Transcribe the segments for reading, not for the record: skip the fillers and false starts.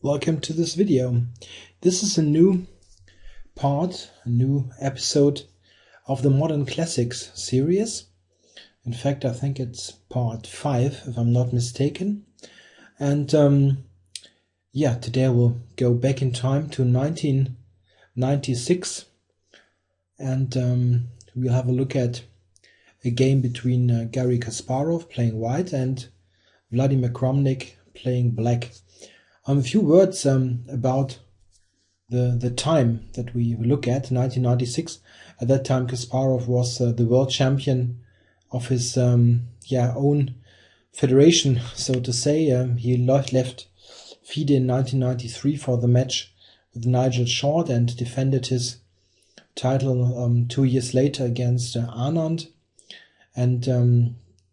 Welcome to this video. This is a new part, a new episode of the Modern Classics series. In fact, I think it's part 5, if I'm not mistaken. And today we'll go back in time to 1996 and we'll have a look at a game between Garry Kasparov playing white and Vladimir Kramnik playing black. A few words about the time that we look at, 1996. At that time, Kasparov was the world champion of his own federation, so to say. He left FIDE in 1993 for the match with Nigel Short and defended his title 2 years later against Anand. And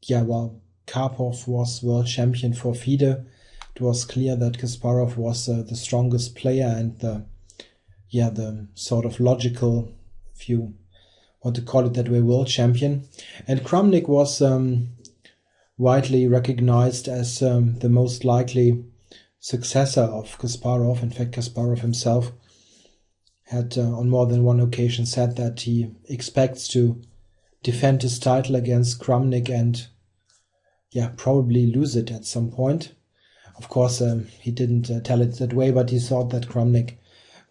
while Karpov was world champion for FIDE, it was clear that Kasparov was the strongest player and the sort of logical, if you want to call it that way, world champion. And Kramnik was widely recognized as the most likely successor of Kasparov. In fact, Kasparov himself had on more than one occasion said that he expects to defend his title against Kramnik and probably lose it at some point. Of course, he didn't tell it that way, but he thought that Kramnik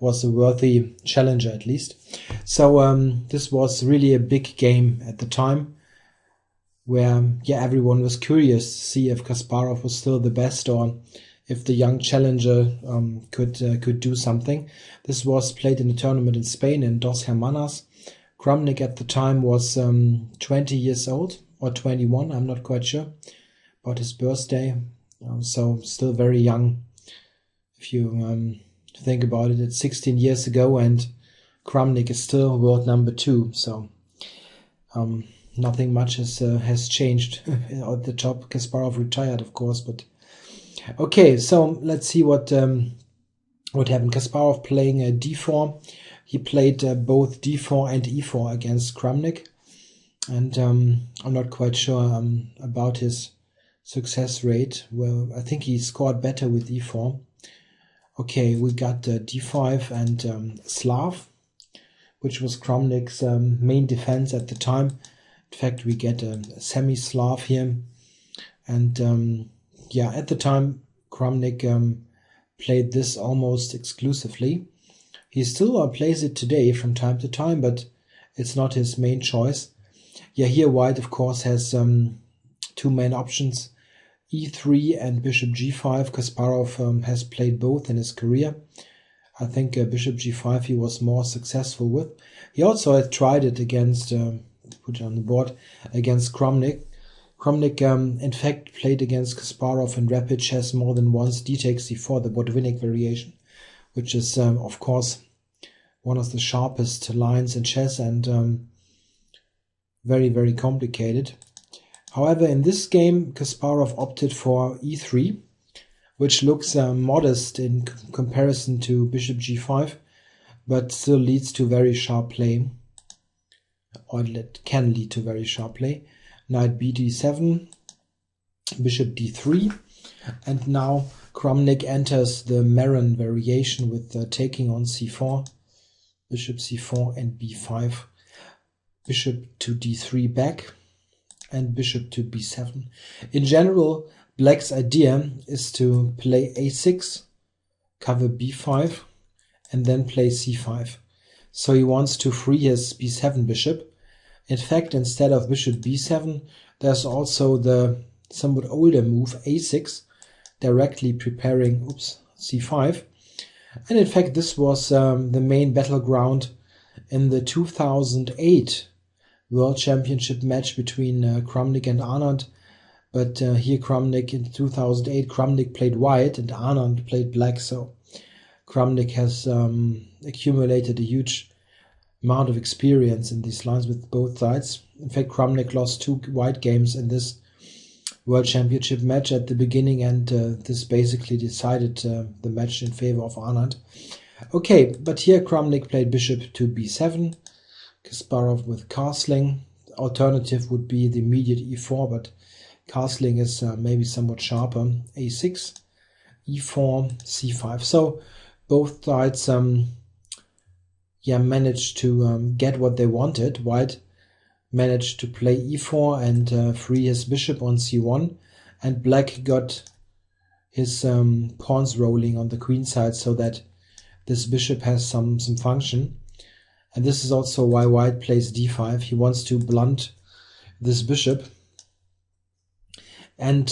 was a worthy challenger at least. So this was really a big game at the time, where everyone was curious to see if Kasparov was still the best or if the young challenger could do something. This was played in a tournament in Spain in Dos Hermanas. Kramnik at the time was 20 years old or 21, I'm not quite sure about his birthday. So still very young. If you think about it, it's 16 years ago and Kramnik is still world number 2. So nothing much has changed at the top. Kasparov retired, of course, but okay. So let's see what happened. Kasparov playing d4. He played both d4 and e4 against Kramnik, and I'm not quite sure about his success rate. Well, I think he scored better with e4. Okay, we got d5 and Slav, which was Kramnik's main defense at the time. In fact, we get a Semi-slav here. And at the time, Kramnik played this almost exclusively. He still plays it today from time to time, but it's not his main choice. Here white, of course, has two main options, e3 and bishop g5. Kasparov has played both in his career. I think bishop g5 he was more successful with. He also had tried it against, put it on the board, against Kramnik. Kramnik, in fact, played against Kasparov in rapid chess more than once, d takes c4, the Botvinnik variation, which is, of course, one of the sharpest lines in chess and very, very complicated. However, in this game, Kasparov opted for e3, which looks modest in comparison to bishop g5, but still leads to very sharp play, or it can lead to very sharp play. Knight b d7, bishop d3, and now Kramnik enters the Meran variation with taking on c4, bishop c4 and b5, bishop to d3 back, and bishop to b7. In general, black's idea is to play a6, cover b5, and then play c5. So he wants to free his b7 bishop. In fact, instead of bishop b7, there's also the somewhat older move a6, directly preparing c5. And in fact, this was the main battleground in the 2008 World Championship match between Kramnik and Anand. But here Kramnik in 2008, Kramnik played white and Anand played black. So Kramnik has accumulated a huge amount of experience in these lines with both sides. In fact, Kramnik lost 2 white games in this World Championship match at the beginning, and this basically decided the match in favor of Anand. Okay, but here Kramnik played bishop to b7, Kasparov with castling. Alternative would be the immediate e4, but castling is maybe somewhat sharper. a6, e4, c5. So both sides managed to get what they wanted. White managed to play e4 and free his bishop on c1, and black got his pawns rolling on the queen side so that this bishop has some function. And this is also why white plays d5. He wants to blunt this bishop and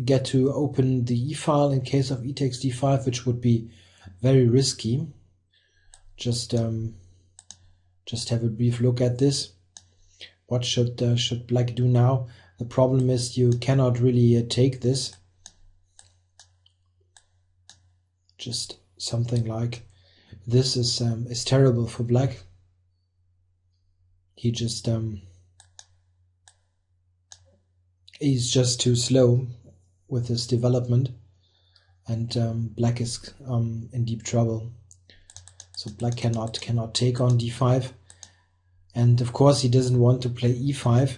get to open the e-file in case of e takes d5, which would be very risky. Just have a brief look at this. What should black do now? The problem is you cannot really take this. Just something like this is terrible for black. He just he's just too slow with his development, and black is in deep trouble. So black cannot take on d5, and of course he doesn't want to play e5.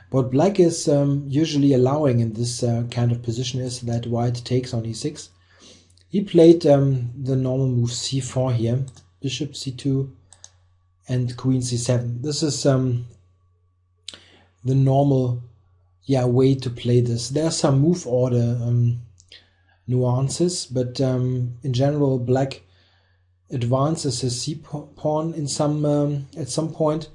What black is usually allowing in this kind of position is that white takes on e6. He played the normal move c4 here, bishop c2 and queen c7. This is the normal way to play this. There are some move order nuances, but in general black advances his c-pawn in at some point,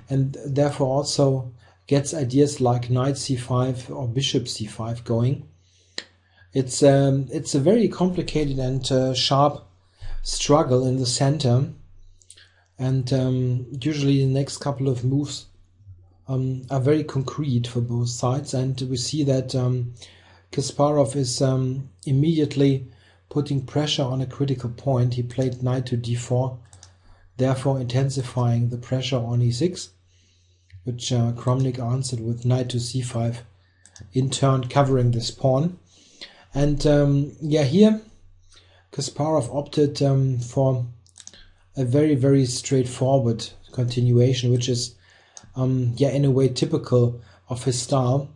and therefore also gets ideas like knight c5 or bishop c5 going. It's a very complicated and sharp struggle in the center, and usually the next couple of moves are very concrete for both sides, and we see that Kasparov is immediately putting pressure on a critical point. He played knight to d4, therefore intensifying the pressure on e6, which Kramnik answered with knight to c5, in turn covering this pawn. And here Kasparov opted for a very, very straightforward continuation, which is in a way typical of his style.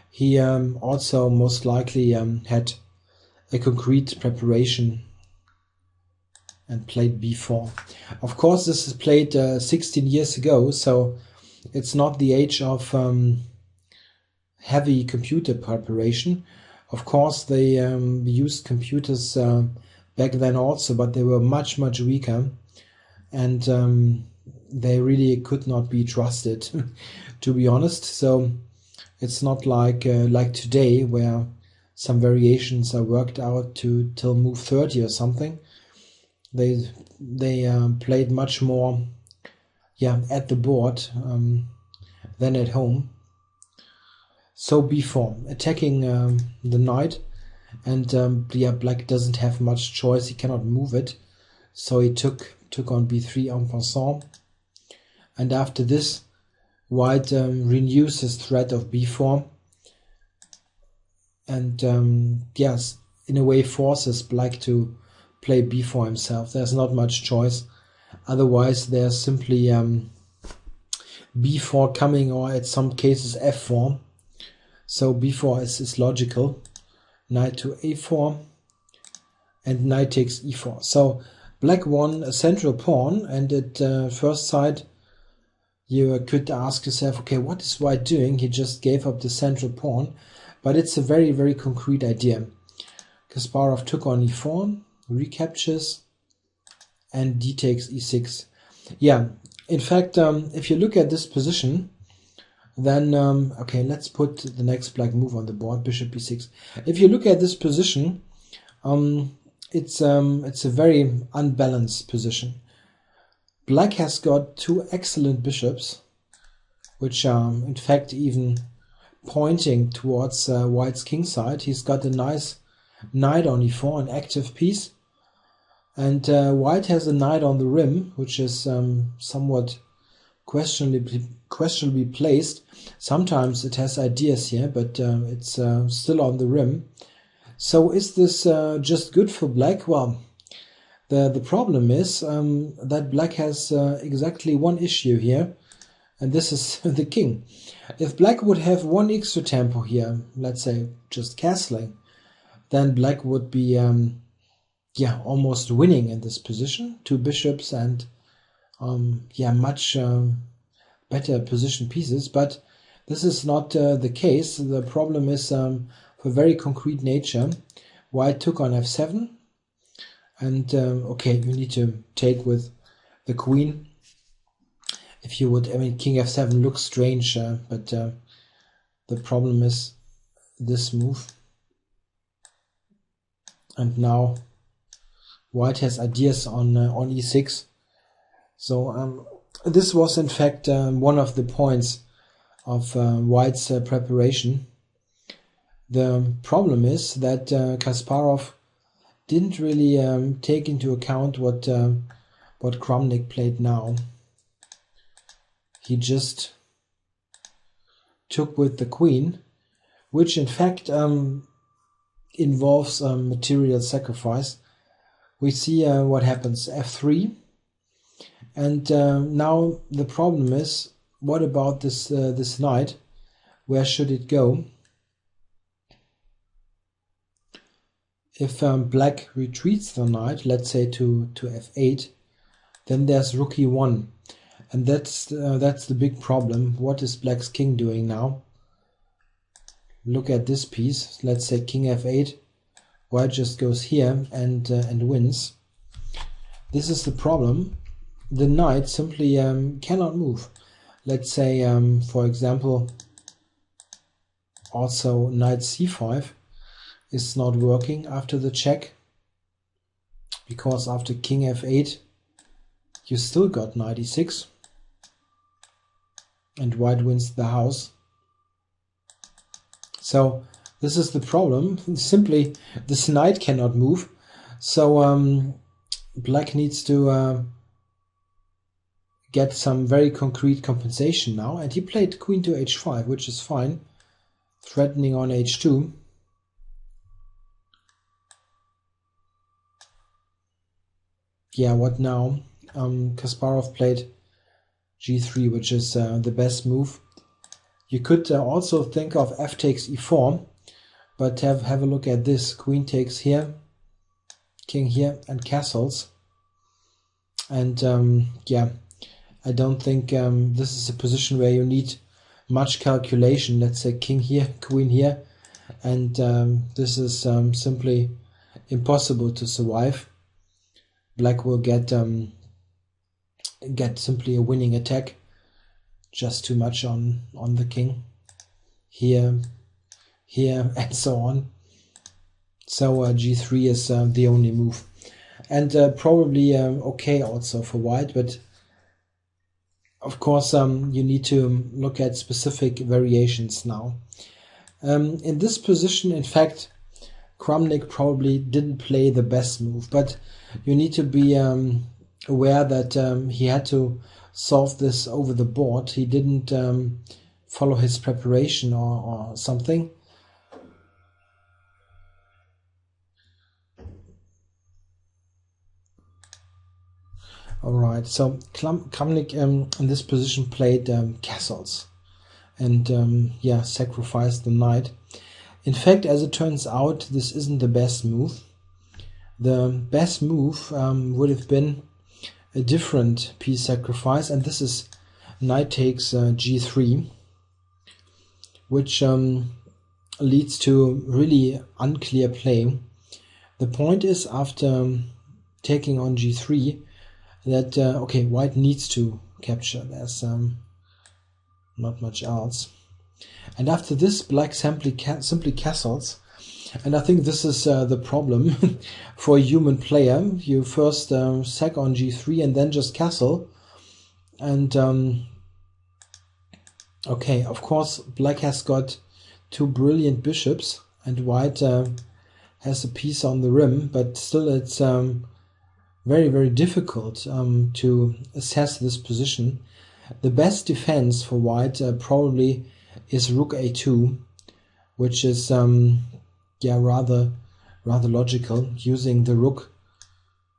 He also most likely had a concrete preparation and played b4. Of course, this is played 16 years ago, so it's not the age of heavy computer preparation. Of course, they used computers back then also, but they were much, much weaker, and they really could not be trusted, to be honest. So it's not like today, where some variations are worked out till move 30 or something. They played much more at the board than at home. So b4, attacking the knight, and black doesn't have much choice. He cannot move it, so he took on b3 en passant. And after this, white renews his threat of b4, and in a way forces black to play b4 himself. There's not much choice. Otherwise, there's simply b4 coming, or at some cases f4. So b4 is logical. Knight to a4, and knight takes e4. So black won a central pawn, and at first sight you could ask yourself, okay, what is white doing? He just gave up the central pawn, but it's a very, very concrete idea. Kasparov took on e4, recaptures, and d takes e6. In fact, if you look at this position, then okay, let's put the next black move on the board, bishop b6. If you look at this position, it's a very unbalanced position. Black has got two excellent bishops, which are in fact even pointing towards white's king side. He's got a nice knight on e4, an active piece, and white has a knight on the rim, which is somewhat questionably placed. Sometimes it has ideas here, but it's still on the rim. So is this just good for black? Well, the problem is that black has exactly one issue here, and this is the king. If black would have one extra tempo here, let's say just castling, then black would be almost winning in this position. 2 bishops and much better position pieces, but this is not the case. The problem is for very concrete nature. White took on f7, and okay, you need to take with the queen. If you would, I mean, king f7 looks strange, but the problem is this move. And now white has ideas on e6. So this was in fact one of the points of white's preparation. The problem is that Kasparov didn't really take into account what Kramnik played now. He just took with the queen, which in fact involves material sacrifice. We see what happens, f3, and now the problem is, what about this this knight? Where should it go? If black retreats the knight, let's say to f8, then there's rook e1, and that's the big problem. What is black's king doing now? Look at this piece. Let's say king f8. White just goes here and wins. This is the problem. The knight simply cannot move. Let's say, for example, also knight c5 is not working after the check, because after king f8 you still got knight e6, and white wins the house. So this is the problem. Simply this knight cannot move, so black needs to get some very concrete compensation now, and he played queen to h5, which is fine, threatening on h2. Yeah, what now? Kasparov played g3, which is the best move. You could also think of f takes e4, but have a look at this. Queen takes here, king here, and castles. And yeah, I don't think this is a position where you need much calculation. Let's say king here, queen here, and this is simply impossible to survive. Black will get simply a winning attack. Just too much on the king. Here, and so on. So g3 is the only move. And probably okay also for white, but of course you need to look at specific variations now. In this position, in fact, Kramnik probably didn't play the best move, but you need to be aware that he had to solve this over the board. He didn't follow his preparation or something. Alright, so Kramnik in this position played castles and yeah, sacrificed the knight. In fact, as it turns out, this isn't the best move. The best move would have been a different piece sacrifice, and this is knight takes g3, which leads to really unclear play. The point is, after taking on g3, that okay, white needs to capture. There's not much else. And after this, black simply castles. And I think this is the problem for a human player. You first sack on g3 and then just castle. And okay, of course, black has got 2 brilliant bishops, and white has a piece on the rim, but still it's very, very difficult to assess this position. The best defense for white probably is rook a2, which is yeah, rather logical, using the rook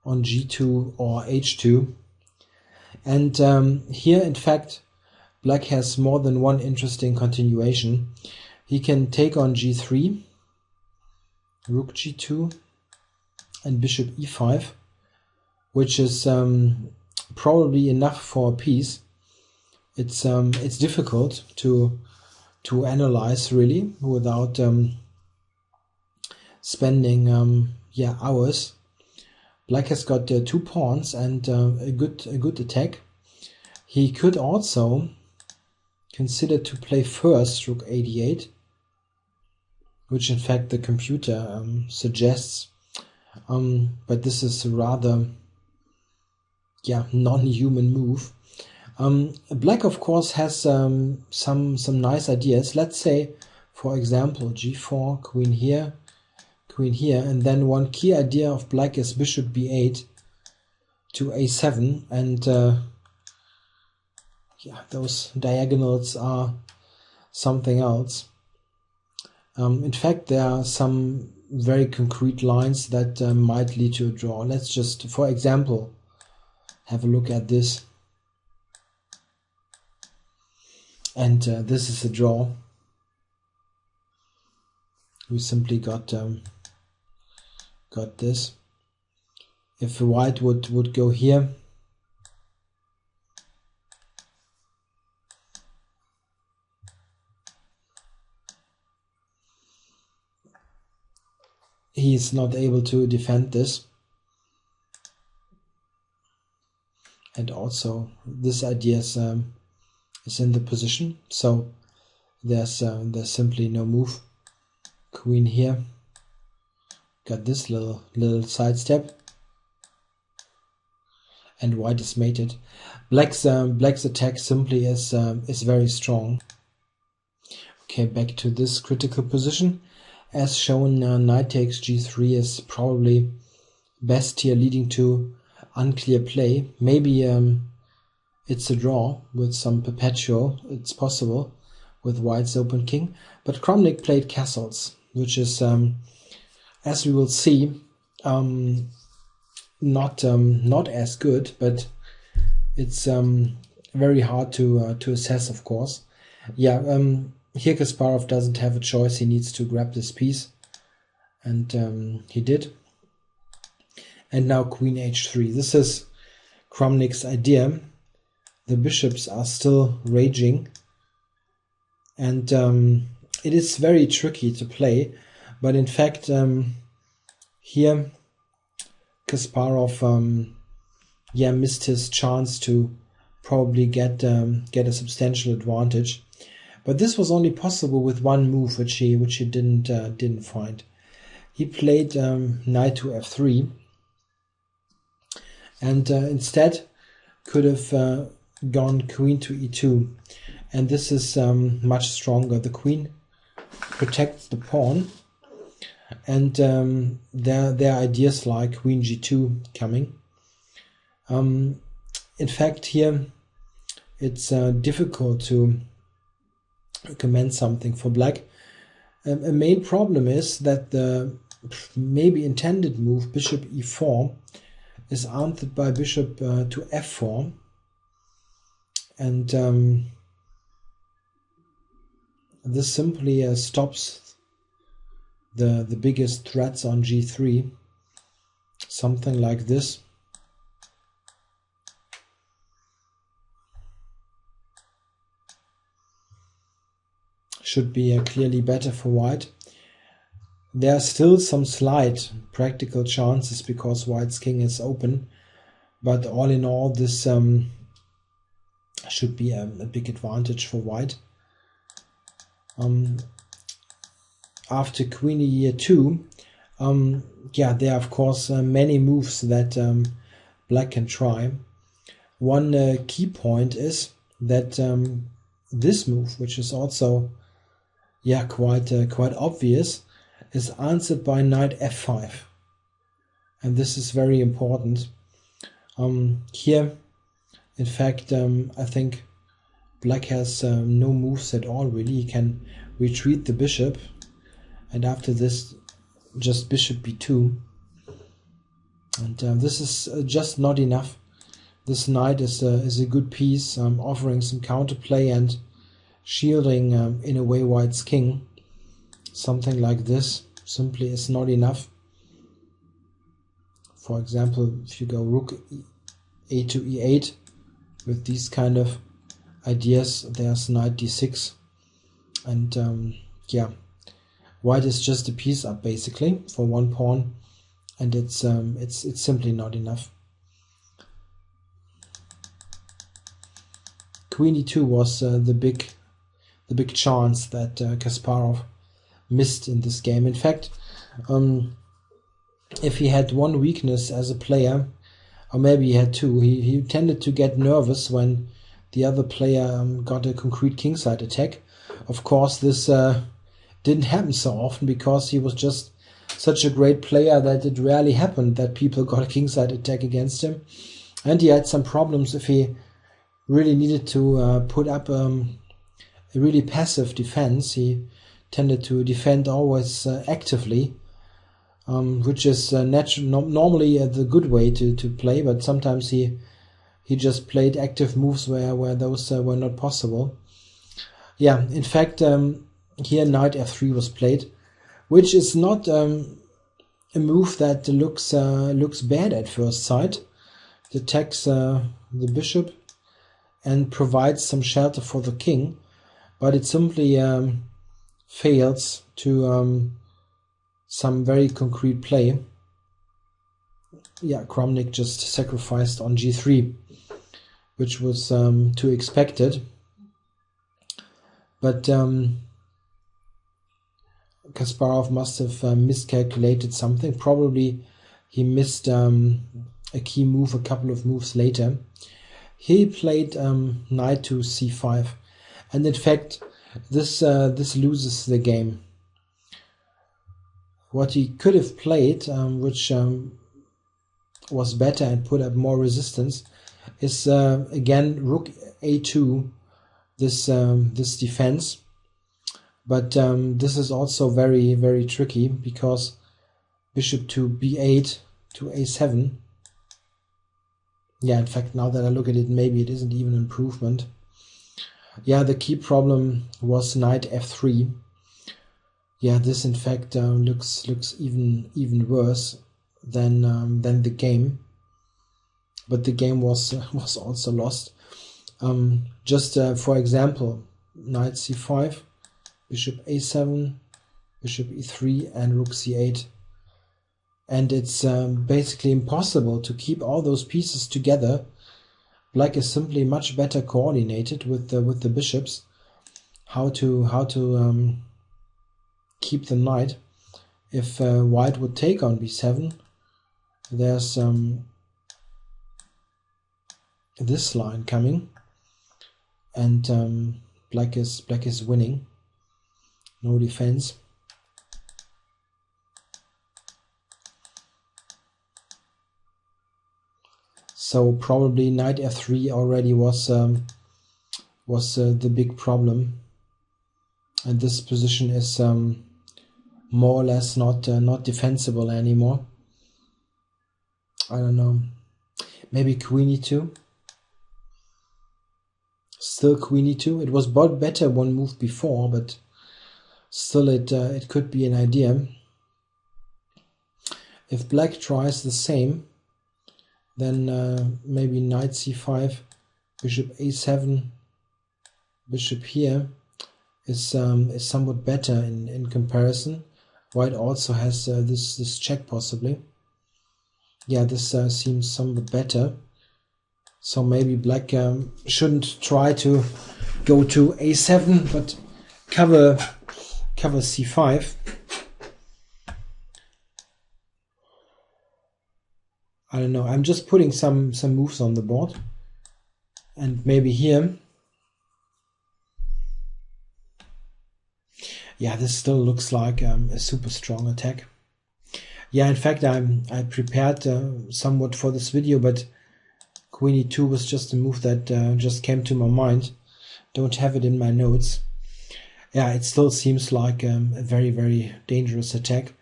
on g2 or h2. And here, in fact, black has more than one interesting continuation. He can take on g3, rook g2, and bishop e5, which is probably enough for a piece. It's difficult to analyze really without spending hours. Black has got 2 pawns and a good attack. He could also consider to play first rook a8, which in fact the computer suggests, but this is a rather non-human move. Black of course has some nice ideas. Let's say, for example, g4, queen here, and then one key idea of black is bishop b8 to a7, and those diagonals are something else. In fact, there are some very concrete lines that might lead to a draw. Let's just, for example, have a look at this. And this is a draw. We simply got this. If white would go here, he is not able to defend this. And also this idea is in the position, so there's simply no move. Queen here, got this little sidestep, and white is mated. Black's attack simply is very strong. Okay, back to this critical position. As shown, knight takes g3 is probably best here, leading to unclear play. Maybe it's a draw with some perpetual. It's possible with white's open king. But Kramnik played castles, which is, as we will see, not as good, but it's very hard to assess, of course. Here Kasparov doesn't have a choice. He needs to grab this piece, and he did. And now queen h3. This is Kramnik's idea. The bishops are still raging, and it is very tricky to play. But in fact, here Kasparov missed his chance to probably get a substantial advantage. But this was only possible with one move, which he didn't find. He played knight to f3, and instead could have gone queen to e2, and this is much stronger. The queen protects the pawn, and there are ideas like queen g2 coming. In fact, here it's difficult to recommend something for black. A main problem is that the maybe intended move bishop e4 is answered by bishop to f4, and this simply stops the biggest threats on g3. Something like this. Should be clearly better for white. There are still some slight practical chances because white's king is open, but all in all this should be a big advantage for white. After queen e2, there are of course many moves that black can try. One key point is that this move, which is also quite obvious, is answered by knight f5, and this is very important. Here, in fact, I think black has no moves at all really. He can retreat the bishop, and after this just bishop b2, and this is just not enough. This knight is a good piece, offering some counterplay and shielding in a way white's king, something like this. simply is not enough. For example, if you go rook a to e8 with these kind of ideas, there's knight d6, and yeah, white is just a piece up basically for one pawn, and it's simply not enough. Queen e2 was the big chance that Kasparov missed in this game. In fact, if he had one weakness as a player, or maybe he had two, he tended to get nervous when the other player got a concrete kingside attack. Of course, this didn't happen so often because he was just such a great player that it rarely happened that people got a kingside attack against him. And he had some problems if he really needed to put up a really passive defense. He tended to defend always actively, which is normally the good way to play, but sometimes he just played active moves where those were not possible. Yeah, in fact, here knight f3 was played, which is not a move that looks bad at first sight. It attacks the bishop and provides some shelter for the king, but it simply fails to some very concrete play. Yeah, Kramnik just sacrificed on g3, which was too expected. But Kasparov must have miscalculated something. Probably he missed a key move a couple of moves later. He played knight to c5, and in fact this loses the game. What he could have played, which was better and put up more resistance, is again rook a2, this defense. But this is also very, very tricky because bishop to b8 to a7. Yeah, in fact, now that I look at it, maybe it isn't even an improvement. Yeah, the key problem was knight f3. Yeah, this in fact looks even worse than the game. But the game was also lost. Just for example, knight c5, bishop a7, bishop e3, and rook c8. And it's basically impossible to keep all those pieces together. Black is simply much better coordinated with the bishops. How to keep the knight. If white would take on b7, there's this line coming, and black is winning. No defense. So probably knight f3 already was the big problem, and this position is more or less not defensible anymore. I don't know. Maybe queen e2. Still queen e2. It was better one move before, but still it could be an idea. If black tries the same, then maybe knight c5, bishop a7, bishop here is somewhat better in comparison. White also has this check possibly. Yeah, this seems somewhat better. So maybe black shouldn't try to go to a7, but cover c5. I don't know. I'm just putting some moves on the board, and maybe here. Yeah, this still looks like a super strong attack. Yeah, in fact, I prepared somewhat for this video, but queen e2 was just a move that just came to my mind. Don't have it in my notes. Yeah, it still seems like a very, very dangerous attack.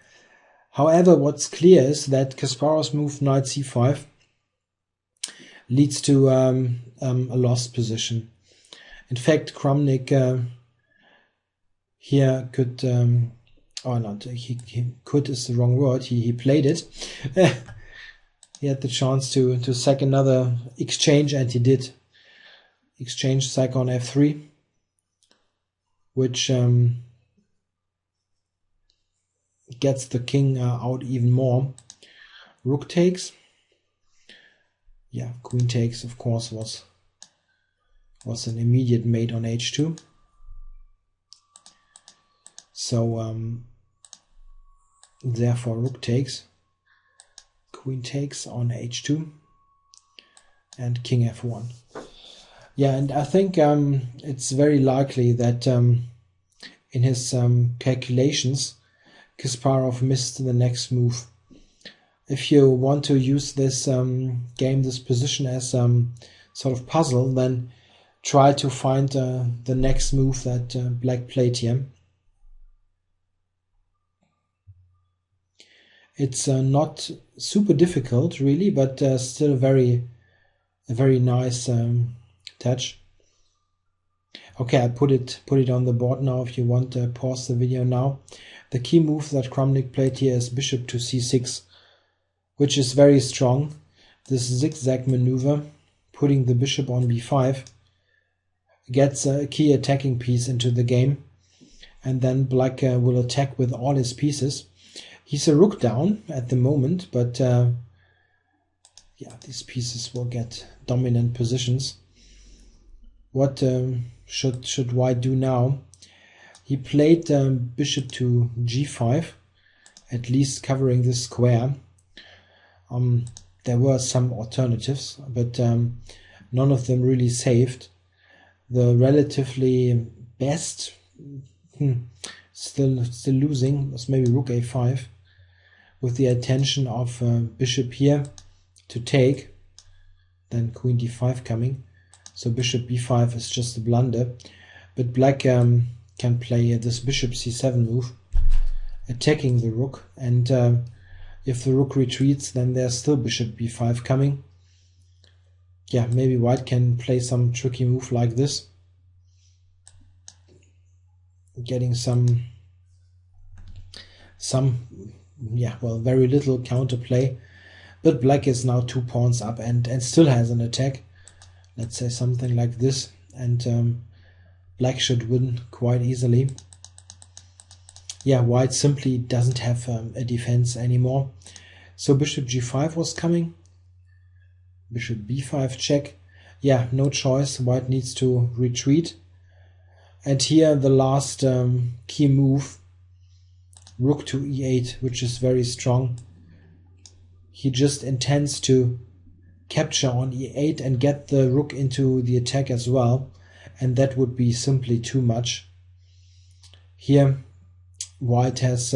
However, what's clear is that Kasparov's move knight c5 leads to a lost position. In fact, Kramnik here could or not, he could is the wrong word, he played it. He had the chance to sack another exchange, and he did. Exchange, sack on f3, which gets the king out even more. Rook takes. Yeah, queen takes, of course, was an immediate mate on h2. So therefore rook takes, queen takes on h2, and king f1. Yeah, and I think it's very likely that in his calculations, Kasparov missed the next move. If you want to use this game, this position as sort of puzzle, then try to find the next move that black played here. It's not super difficult, really, but still a very nice touch. Okay, I put it on the board now. If you want, pause the video now. The key move that Kramnik played here is bishop to c6, which is very strong. This zigzag maneuver, putting the bishop on b5, gets a key attacking piece into the game, and then black will attack with all his pieces. He's a rook down at the moment, but yeah, these pieces will get dominant positions. What should white do now? He played bishop to g5, at least covering this square. There were some alternatives, but none of them really saved. The relatively best, still losing, was maybe rook a5, with the attention of bishop here to take, then queen d5 coming. So bishop b5 is just a blunder, but black can play this bishop c7 move, attacking the rook, and if the rook retreats, then there's still bishop b5 coming. Yeah, maybe white can play some tricky move like this, getting some yeah, well, very little counterplay, but black is now 2 pawns up and still has an attack. Let's say something like this, and black should win quite easily. Yeah, white simply doesn't have a defense anymore. So bishop g5 was coming. Bishop b5 check. Yeah, no choice. White needs to retreat. And here the last key move, rook to e8, which is very strong. He just intends to capture on e8 and get the rook into the attack as well, and that would be simply too much. Here white has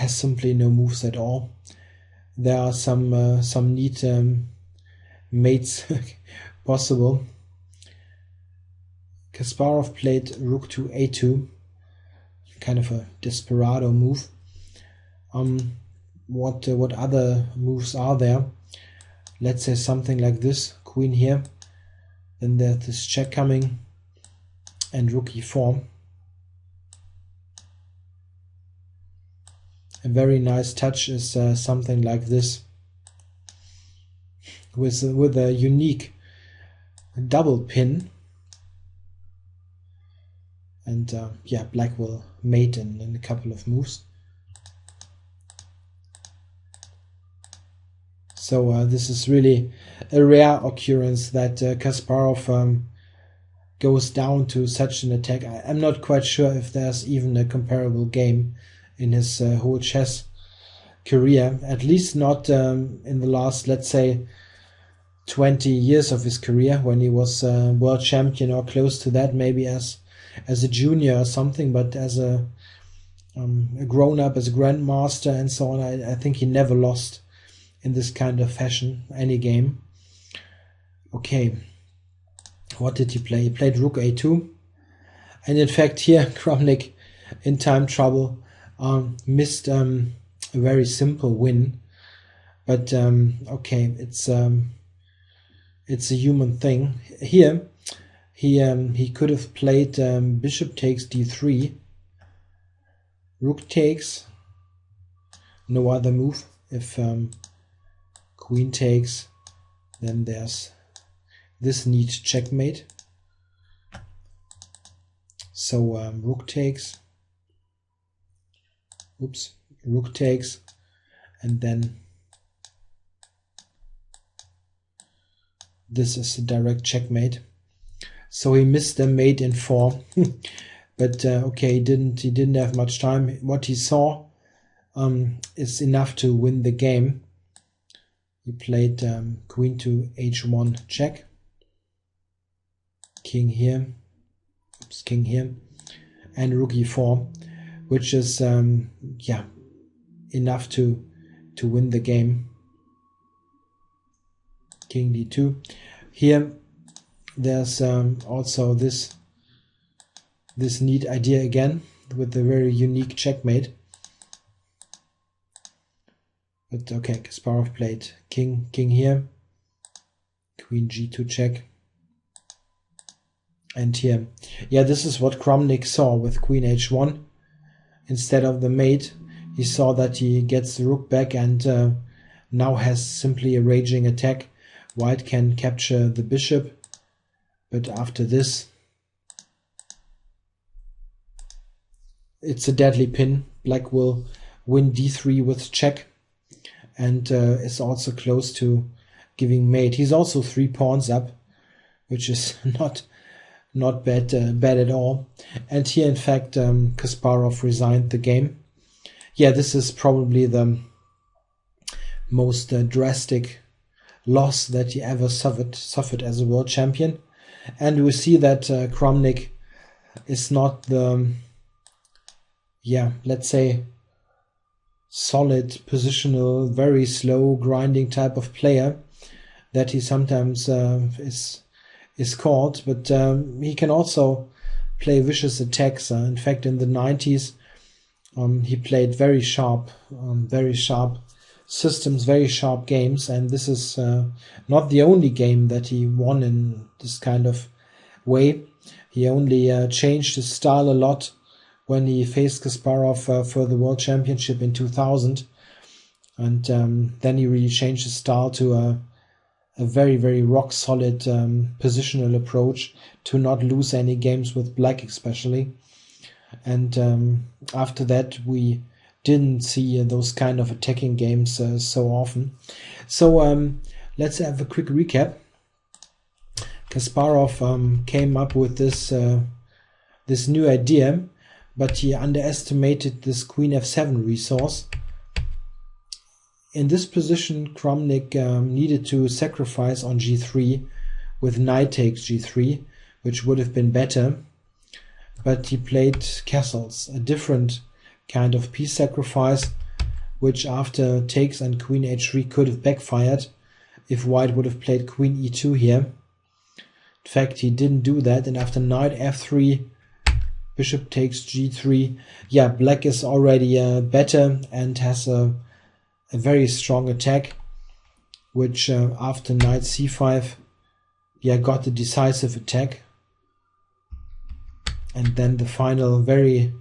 simply no moves at all. There are some neat mates possible. Kasparov played rook to a2, kind of a desperado move. What other moves are there? Let's say something like this, queen here, then there's this check coming, and rook e4. A very nice touch is something like this, with a unique double pin, and yeah, black will mate in a couple of moves. So this is really a rare occurrence that Kasparov goes down to such an attack. I'm not quite sure if there's even a comparable game in his whole chess career, at least not in the last, let's say, 20 years of his career, when he was world champion or close to that, maybe as a junior or something, but as a grown-up, as a grandmaster and so on, I think he never lost in this kind of fashion any game. Okay, what did he play? He played rook a2, and in fact here Kramnik, in time trouble, missed a very simple win, but okay, it's a human thing. Here he could have played bishop takes d3, rook takes, no other move. If queen takes, then there's this neat checkmate. So rook takes, oops, rook takes, and then this is a direct checkmate. So he missed the mate in 4, but okay, he didn't have much time. What he saw is enough to win the game. He played queen to h1 check, king here, oops, king here, and rook e4, which is yeah, enough to win the game. King d2. Here there's also this neat idea again with the very unique checkmate. But okay, Kasparov played king here, queen g2 check, and here, yeah, this is what Kramnik saw with queen h1. Instead of the mate, he saw that he gets the rook back and now has simply a raging attack. White can capture the bishop, but after this, it's a deadly pin. Black will win d3 with check, and is also close to giving mate. He's also 3 pawns up, which is not bad at all. And here, in fact, Kasparov resigned the game. Yeah, this is probably the most drastic loss that he ever suffered as a world champion. And we see that Kramnik is not the, yeah, let's say, solid, positional, very slow, grinding type of player that he sometimes is called, but he can also play vicious attacks. In fact, in the 90s, he played very sharp systems, very sharp games, and this is not the only game that he won in this kind of way. He only changed his style a lot when he faced Kasparov for the World Championship in 2000, and then he really changed his style to a very, very rock-solid positional approach to not lose any games with black especially. And after that, we didn't see those kind of attacking games so often. So let's have a quick recap. Kasparov came up with this new idea, but he underestimated this queen f7 resource. In this position, Kramnik needed to sacrifice on g3 with knight takes g3, which would have been better, but he played castles, a different kind of piece sacrifice, which after takes and queen h3 could have backfired if white would have played queen e2 here. In fact, he didn't do that, and after knight f3, bishop takes g3, yeah, black is already better and has a very strong attack, which after knight c5, yeah, got the decisive attack. And then the final very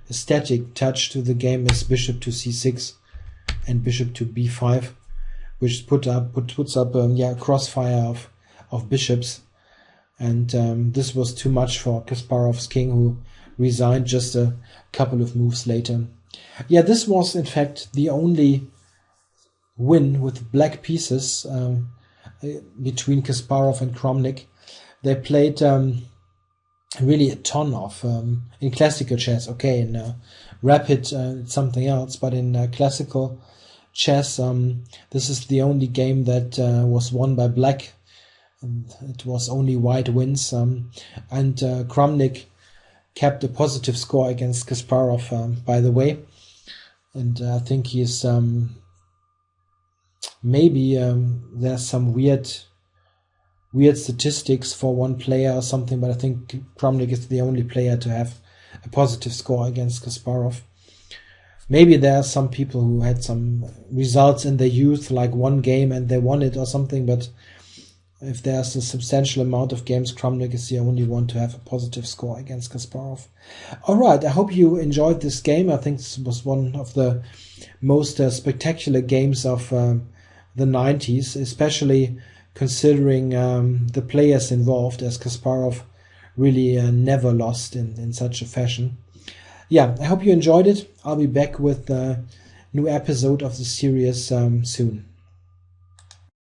static touch to the game is bishop to c6 and bishop to b5, which puts up a crossfire of bishops. And this was too much for Kasparov's king, who resigned just a couple of moves later. Yeah, this was in fact the only win with black pieces between Kasparov and Kramnik. They played really a ton of in classical chess. Okay, in rapid it's something else, but in classical chess, this is the only game that was won by black. It was only white wins, and Kramnik kept a positive score against Kasparov, by the way. And I think he's maybe there's some weird statistics for one player or something, but I think Kramnik is the only player to have a positive score against Kasparov. Maybe there are some people who had some results in their youth, like one game and they won it or something, but if there's a substantial amount of games, Kramnik is the only one to have a positive score against Kasparov. All right, I hope you enjoyed this game. I think this was one of the most spectacular games of the 90s, especially considering the players involved, as Kasparov really never lost in such a fashion. Yeah, I hope you enjoyed it. I'll be back with a new episode of the series soon.